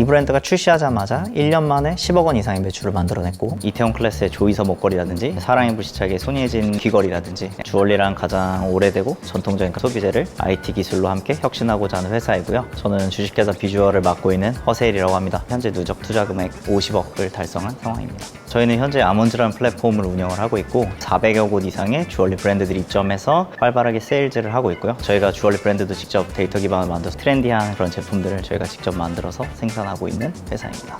이 브랜드가 출시하자마자 1년 만에 10억 원 이상의 매출을 만들어냈고, 이태원 클래스의 조이서 목걸이라든지 사랑의 불시착의 손예진 귀걸이라든지 주얼리랑 가장 오래되고 전통적인 소비재를 IT 기술로 함께 혁신하고자 하는 회사이고요. 저는 주식회사 비주얼을 맡고 있는 허세일이라고 합니다. 현재 누적 투자 금액 50억을 달성한 상황입니다. 저희는 현재 아몬즈라는 플랫폼을 운영을 하고 있고 400여 곳 이상의 주얼리 브랜드들이 입점해서 활발하게 세일즈를 하고 있고요. 저희가 주얼리 브랜드도 직접 데이터 기반을 만들어서 트렌디한 그런 제품들을 저희가 직접 만들어서 생산하고 있는 회사입니다.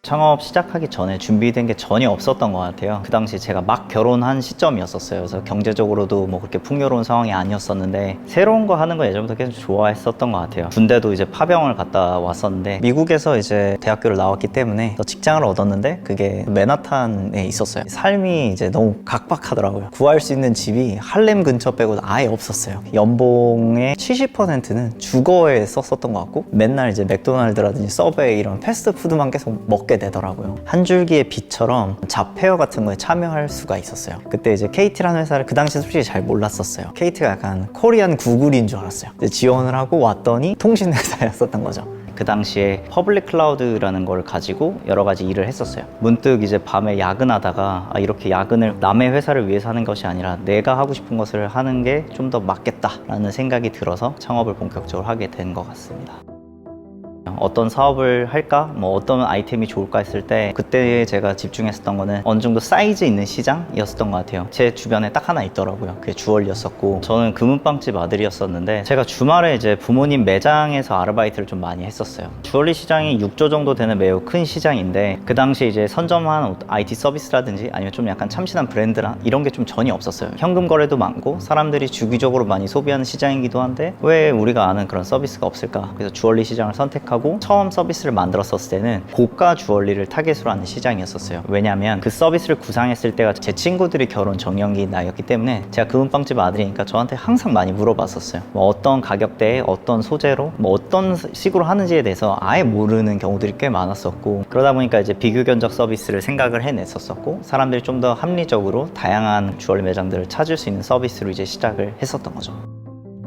창업 시작하기 전에 준비된 게 전혀 없었던 것 같아요. 그 당시 제가 막 결혼한 시점이었었어요. 그래서 경제적으로도 뭐 그렇게 풍요로운 상황이 아니었었는데 새로운 거 하는 거 예전부터 계속 좋아했었던 것 같아요. 군대도 이제 파병을 갔다 왔었는데 미국에서 이제 대학교를 나왔기 때문에 직장을 얻었는데 그게 맨하탄에 있었어요. 삶이 이제 너무 각박하더라고요. 구할 수 있는 집이 할렘 근처 빼고는 아예 없었어요. 연봉의 70%는 주거에 썼었던 것 같고 맨날 이제 맥도날드라든지 서브웨이 이런 패스트푸드만 계속 먹게 되더라고요. 한 줄기의 빛처럼 잡페어 같은 거에 참여할 수가 있었어요. 그때 이제 KT라는 회사를 그 당시 솔직히 잘 몰랐었어요. KT가 약간 코리안 구글인 줄 알았어요. 지원을 하고 왔더니 통신 회사였었던 거죠. 그 당시에 퍼블릭 클라우드라는 걸 가지고 여러 가지 일을 했었어요. 문득 이제 밤에 야근하다가 이렇게 야근을 남의 회사를 위해서 하는 것이 아니라 내가 하고 싶은 것을 하는 게 좀 더 맞겠다라는 생각이 들어서 창업을 본격적으로 하게 된 것 같습니다. 어떤 사업을 할까? 뭐 어떤 아이템이 좋을까 했을 때 그때 제가 집중했었던 거는 어느 정도 사이즈 있는 시장이었던 것 같아요. 제 주변에 딱 하나 있더라고요. 그게 주얼리였었고 저는 금은빵집 아들이었었는데 제가 주말에 이제 부모님 매장에서 아르바이트를 좀 많이 했었어요. 주얼리 시장이 6조 정도 되는 매우 큰 시장인데 그 당시 이제 선점한 IT 서비스라든지 아니면 좀 약간 참신한 브랜드랑 이런 게 좀 전혀 없었어요. 현금 거래도 많고 사람들이 주기적으로 많이 소비하는 시장이기도 한데 왜 우리가 아는 그런 서비스가 없을까? 그래서 주얼리 시장을 선택하고 처음 서비스를 만들었을 때는 고가 주얼리를 타겟으로 하는 시장이었어요. 왜냐하면 그 서비스를 구상했을 때가 제 친구들이 결혼 정년기 나이였기 때문에 제가 금은빵집 아들이니까 저한테 항상 많이 물어봤었어요. 뭐 어떤 가격대에 어떤 소재로 뭐 어떤 식으로 하는지에 대해서 아예 모르는 경우들이 꽤 많았었고 그러다 보니까 이제 비교 견적 서비스를 생각을 해냈었고 사람들이 좀 더 합리적으로 다양한 주얼리 매장들을 찾을 수 있는 서비스로 이제 시작을 했었던 거죠.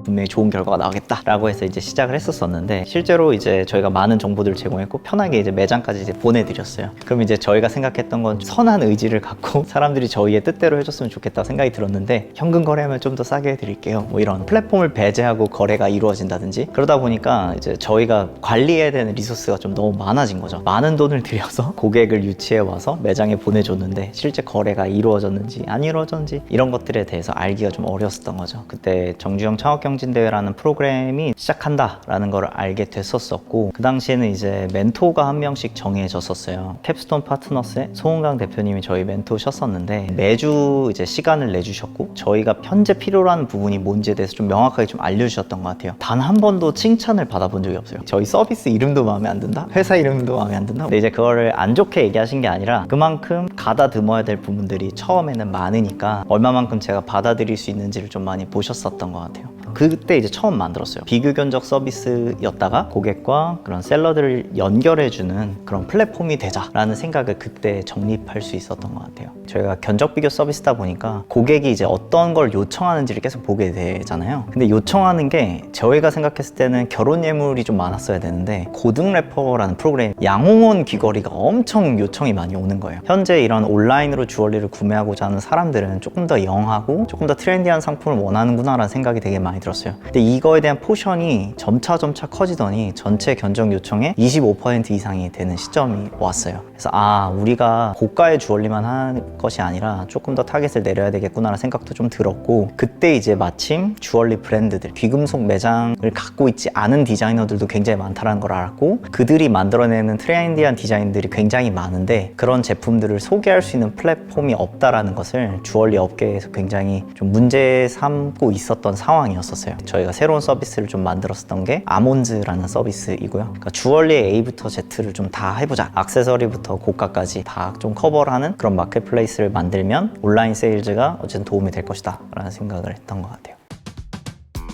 분명히 좋은 결과가 나오겠다라고 해서 이제 시작을 했었는데 실제로 이제 저희가 많은 정보들을 제공했고 편하게 이제 매장까지 이제 보내드렸어요. 그럼 이제 저희가 생각했던 건 선한 의지를 갖고 사람들이 저희의 뜻대로 해줬으면 좋겠다 생각이 들었는데 현금 거래하면 좀 더 싸게 해드릴게요. 뭐 이런 플랫폼을 배제하고 거래가 이루어진다든지 그러다 보니까 이제 저희가 관리해야 되는 리소스가 좀 너무 많아진 거죠. 많은 돈을 들여서 고객을 유치해 와서 매장에 보내줬는데 실제 거래가 이루어졌는지 안 이루어졌는지 이런 것들에 대해서 알기가 좀 어려웠었던 거죠. 그때 정주영 창업경진대회라는 프로그램이 시작한다라는 걸 알게 됐었고 그 당시에는 이제 멘토가 한 명씩 정해졌었어요. 캡스톤 파트너스의 송은강 대표님이 저희 멘토셨었는데 매주 이제 시간을 내주셨고 저희가 현재 필요로 하는 부분이 뭔지에 대해서 좀 명확하게 좀 알려주셨던 것 같아요. 단 한 번도 칭찬을 받아본 적이 없어요. 저희 서비스 이름도 마음에 안 든다? 회사 이름도 마음에 안 든다? 근데 이제 그거를 안 좋게 얘기하신 게 아니라 그만큼 가다듬어야 될 부분들이 처음에는 많으니까 얼마만큼 제가 받아들일 수 있는지를 좀 많이 보셨었던 것 같아요. 그때 이제 처음 만들었어요. 비교 견적 서비스였다가 고객과 그런 셀러들을 연결해주는 그런 플랫폼이 되자라는 생각을 그때 정립할 수 있었던 것 같아요. 저희가 견적 비교 서비스다 보니까 고객이 이제 어떤 걸 요청하는지를 계속 보게 되잖아요. 근데 요청하는 게 저희가 생각했을 때는 결혼 예물이 좀 많았어야 되는데 고등 래퍼라는 프로그램 양홍원 귀걸이가 엄청 요청이 많이 오는 거예요. 현재 이런 온라인으로 주얼리를 구매하고자 하는 사람들은 조금 더 영하고 조금 더 트렌디한 상품을 원하는구나 라는 생각이 되게 많이 들었어요. 근데 이거에 대한 포션이 점차 커지더니 전체 견적 요청의 25% 이상이 되는 시점이 왔어요. 그래서 우리가 고가의 주얼리만 하는 것이 아니라 조금 더 타겟을 내려야 되겠구나라는 생각도 좀 들었고 그때 이제 마침 주얼리 브랜드들 귀금속 매장을 갖고 있지 않은 디자이너들도 굉장히 많다는 걸 알았고 그들이 만들어내는 트렌디한 디자인들이 굉장히 많은데 그런 제품들을 소개할 수 있는 플랫폼이 없다라는 것을 주얼리 업계에서 굉장히 좀 문제 삼고 있었던 상황이었어요. 저희가 새로운 서비스를 좀 만들었었던 게 아몬즈라는 서비스이고요. 그러니까 주얼리의 A부터 Z를 좀 다 해보자. 액세서리부터 고가까지 다 좀 커버를 하는 그런 마켓플레이스를 만들면 온라인 세일즈가 어쨌든 도움이 될 것이다 라는 생각을 했던 것 같아요.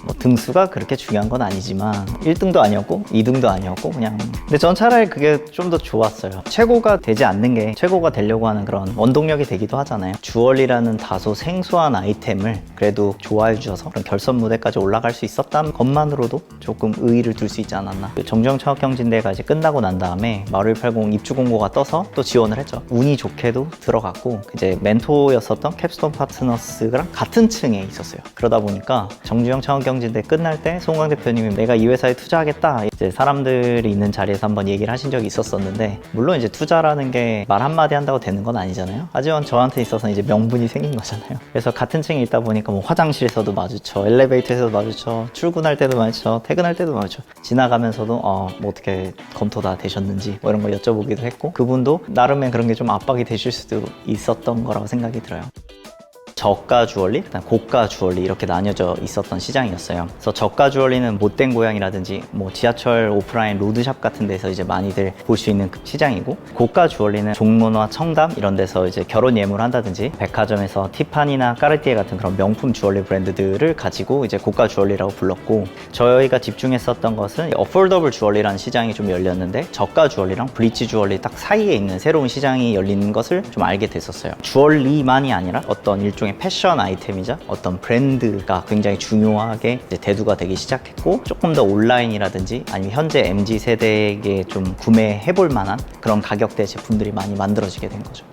뭐 등수가 그렇게 중요한 건 아니지만 1등도 아니었고 2등도 아니었고 그냥 근데 전 차라리 그게 좀 더 좋았어요. 최고가 되지 않는 게 최고가 되려고 하는 그런 원동력이 되기도 하잖아요. 주얼리라는 다소 생소한 아이템을 그래도 좋아해 주셔서 그런 결선 무대까지 올라갈 수 있었다는 것만으로도 조금 의의를 둘 수 있지 않았나. 그 정주영 창업경진대회가 이제 끝나고 난 다음에 마루이80 입주 공고가 떠서 또 지원을 했죠. 운이 좋게도 들어갔고 이제 멘토였었던 캡스톤 파트너스랑 같은 층에 있었어요. 그러다 보니까 정주영 창업경진대 끝날 때 송강 대표님이 내가 이 회사에 투자하겠다 이제 사람들이 있는 자리에서 한번 얘기를 하신 적이 있었었는데 물론 이제 투자라는 게 말 한마디 한다고 되는 건 아니잖아요. 하지만 저한테 있어서는 이제 명분이 생긴 거잖아요. 그래서 같은 층에 있다 보니까 뭐 화장실에서도 마주쳐, 엘리베이터에서도 마주쳐, 출근할 때도 마주쳐, 퇴근할 때도 마주쳐, 지나가면서도 뭐 어떻게 검토 다 되셨는지 뭐 이런 거 여쭤보기도 했고 그분도 나름의 그런 게 좀 압박이 되실 수도 있었던 거라고 생각이 들어요. 저가 주얼리, 그다음 고가 주얼리 이렇게 나뉘어져 있었던 시장이었어요. 그래서 저가 주얼리는 못된 고양이라든지 뭐 지하철 오프라인 로드샵 같은 데서 이제 많이들 볼 수 있는 시장이고 고가 주얼리는 종로나 청담 이런 데서 이제 결혼 예물을 한다든지 백화점에서 티파니나 까르띠에 같은 그런 명품 주얼리 브랜드들을 가지고 이제 고가 주얼리라고 불렀고 저희가 집중했었던 것은 어폴더블 주얼리라는 시장이 좀 열렸는데 저가 주얼리랑 블리치 주얼리 딱 사이에 있는 새로운 시장이 열리는 것을 좀 알게 됐었어요. 주얼리만이 아니라 어떤 일종의 패션 아이템이자 어떤 브랜드가 굉장히 중요하게 이제 대두가 되기 시작했고 조금 더 온라인이라든지 아니면 현재 MZ 세대에게 좀 구매해볼 만한 그런 가격대 제품들이 많이 만들어지게 된 거죠.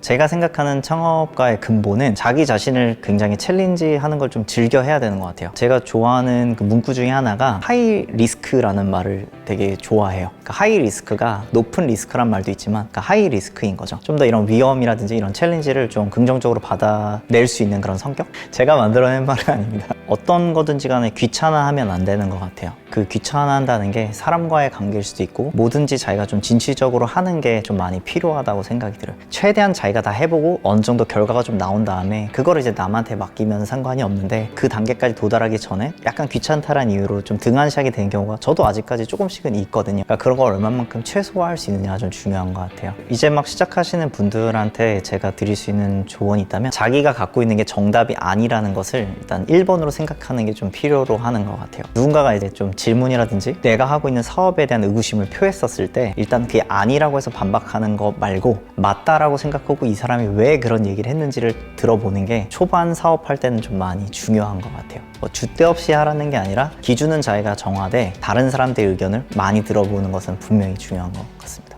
제가 생각하는 창업가의 근본은 자기 자신을 굉장히 챌린지하는 걸 좀 즐겨 해야 되는 것 같아요. 제가 좋아하는 그 문구 중에 하나가 하이 리스크라는 말을 되게 좋아해요. 그러니까 하이 리스크가 높은 리스크란 말도 있지만 그러니까 하이 리스크인 거죠. 좀 더 이런 위험이라든지 이런 챌린지를 좀 긍정적으로 받아낼 수 있는 그런 성격? 제가 만들어낸 말은 아닙니다. 어떤 거든지 간에 귀찮아하면 안 되는 것 같아요. 그 귀찮아한다는 게 사람과의 관계일 수도 있고 뭐든지 자기가 좀 진취적으로 하는 게 좀 많이 필요하다고 생각이 들어요. 최대한 자기가 다 해보고 어느 정도 결과가 좀 나온 다음에 그거를 이제 남한테 맡기면 상관이 없는데 그 단계까지 도달하기 전에 약간 귀찮다라는 이유로 좀 등한시하게 되는 경우가 저도 아직까지 조금씩은 있거든요. 그러니까 그런 걸 얼마만큼 최소화할 수 있느냐가 좀 중요한 것 같아요. 이제 막 시작하시는 분들한테 제가 드릴 수 있는 조언이 있다면 자기가 갖고 있는 게 정답이 아니라는 것을 일단 1번으로 생각하는 게 좀 필요로 하는 것 같아요. 누군가가 이제 좀 질문이라든지 내가 하고 있는 사업에 대한 의구심을 표했었을 때 일단 그게 아니라고 해서 반박하는 거 말고 맞다라고 생각하고 이 사람이 왜 그런 얘기를 했는지를 들어보는 게 초반 사업할 때는 좀 많이 중요한 것 같아요. 뭐 줏대 없이 하라는 게 아니라 기준은 자기가 정하되 다른 사람들의 의견을 많이 들어보는 것은 분명히 중요한 것 같습니다.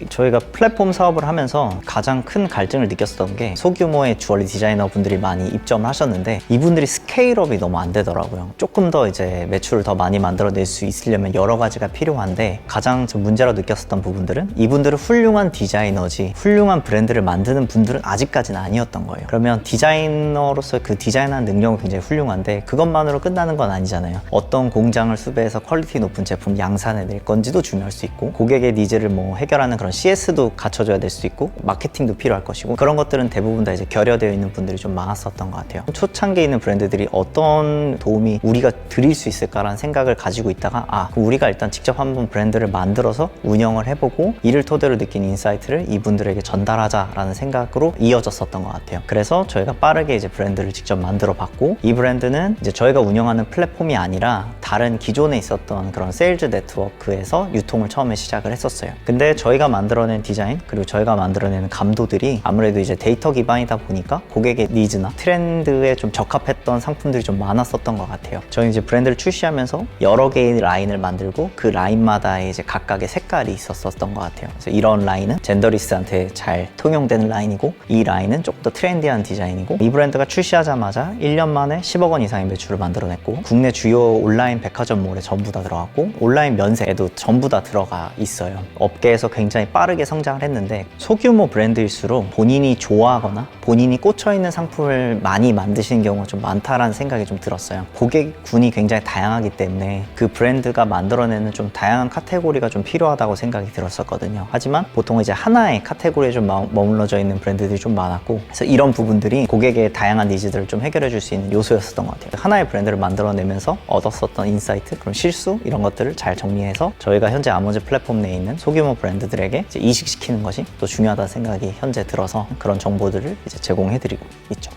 저희가 플랫폼 사업을 하면서 가장 큰 갈증을 느꼈었던 게 소규모의 주얼리 디자이너 분들이 많이 입점을 하셨는데 이분들이 스케일업이 너무 안 되더라고요. 조금 더 이제 매출을 더 많이 만들어낼 수 있으려면 여러 가지가 필요한데 가장 문제로 느꼈었던 부분들은 이분들은 훌륭한 디자이너지 훌륭한 브랜드를 만드는 분들은 아직까지는 아니었던 거예요. 그러면 디자이너로서 그 디자인하는 능력은 굉장히 훌륭한데 그것만으로 끝나는 건 아니잖아요. 어떤 공장을 수배해서 퀄리티 높은 제품 양산해낼 건지도 중요할 수 있고 고객의 니즈를 뭐 해결하는 그런 CS도 갖춰줘야 될 수 있고 마케팅도 필요할 것이고 그런 것들은 대부분 다 이제 결여되어 있는 분들이 좀 많았었던 것 같아요. 초창기에 있는 브랜드들이 어떤 도움이 우리가 드릴 수 있을까라는 생각을 가지고 있다가 그럼 우리가 일단 직접 한번 브랜드를 만들어서 운영을 해보고 이를 토대로 느낀 인사이트를 이분들에게 전달하자라는 생각으로 이어졌었던 것 같아요. 그래서 저희가 빠르게 이제 브랜드를 직접 만들어 봤고 이 브랜드는 이제 저희가 운영하는 플랫폼이 아니라 다른 기존에 있었던 그런 세일즈 네트워크에서 유통을 처음에 시작을 했었어요. 근데 저희가 만들어낸 디자인 그리고 저희가 만들어내는 감도들이 아무래도 이제 데이터 기반이다 보니까 고객의 니즈나 트렌드에 좀 적합했던 상품들이 좀 많았었던 것 같아요. 저희 이제 브랜드를 출시하면서 여러 개의 라인을 만들고 그 라인마다의 이제 각각의 색깔이 있었던 것 같아요. 그래서 이런 라인은 젠더리스트한테 잘 통용되는 라인이고 이 라인은 조금 더 트렌디한 디자인이고 이 브랜드가 출시하자마자 1년 만에 10억 원 이상의 매출을 만들어냈고 국내 주요 온라인 백화점몰에 전부 다 들어갔고 온라인 면세에도 전부 다 들어가 있어요. 업계에서 굉장히 빠르게 성장을 했는데 소규모 브랜드일수록 본인이 좋아하거나 본인이 꽂혀있는 상품을 많이 만드시는 경우가 좀 많다라는 생각이 좀 들었어요. 고객군이 굉장히 다양하기 때문에 그 브랜드가 만들어내는 좀 다양한 카테고리가 좀 필요하다고 생각이 들었었거든요. 하지만 보통 이제 하나의 카테고리에 좀 머물러져 있는 브랜드들이 좀 많았고 그래서 이런 부분들이 고객의 다양한 니즈들을 좀 해결해 줄 수 있는 요소였었던 것 같아요. 하나의 브랜드를 만들어내면서 얻었었던 인사이트, 그럼 실수 이런 것들을 잘 정리해서 저희가 현재 아모즈 플랫폼 내에 있는 소규모 브랜드들에게 이제 이식시키는 것이 또 중요하다는 생각이 현재 들어서 그런 정보들을 이제 제공해드리고 있죠.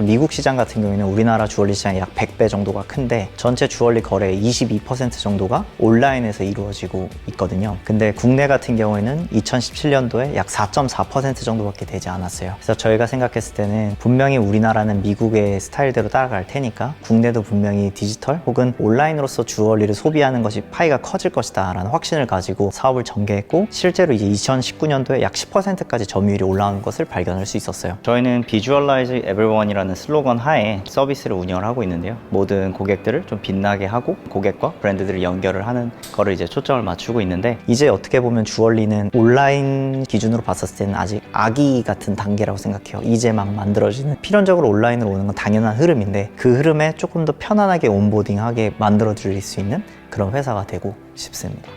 미국 시장 같은 경우에는 우리나라 주얼리 시장이 약 100배 정도가 큰데 전체 주얼리 거래의 22% 정도가 온라인에서 이루어지고 있거든요. 근데 국내 같은 경우에는 2017년도에 약 4.4% 정도밖에 되지 않았어요. 그래서 저희가 생각했을 때는 분명히 우리나라는 미국의 스타일대로 따라갈 테니까 국내도 분명히 디지털 혹은 온라인으로서 주얼리를 소비하는 것이 파이가 커질 것이다 라는 확신을 가지고 사업을 전개했고, 실제로 이제 2019년도에 약 10%까지 점유율이 올라온 것을 발견할 수 있었어요. 저희는 Visualize Everyone이라는 슬로건 하에 서비스를 운영을 하고 있는데요. 모든 고객들을 좀 빛나게 하고 고객과 브랜드들을 연결을 하는 거를 이제 초점을 맞추고 있는데, 이제 어떻게 보면 주얼리는 온라인 기준으로 봤었을 때는 아직 아기 같은 단계라고 생각해요. 이제 막 만들어지는, 필연적으로 온라인으로 오는 건 당연한 흐름인데 그 흐름에 조금 더 편안하게 온보딩하게 만들어 드릴 수 있는 그런 회사가 되고 싶습니다.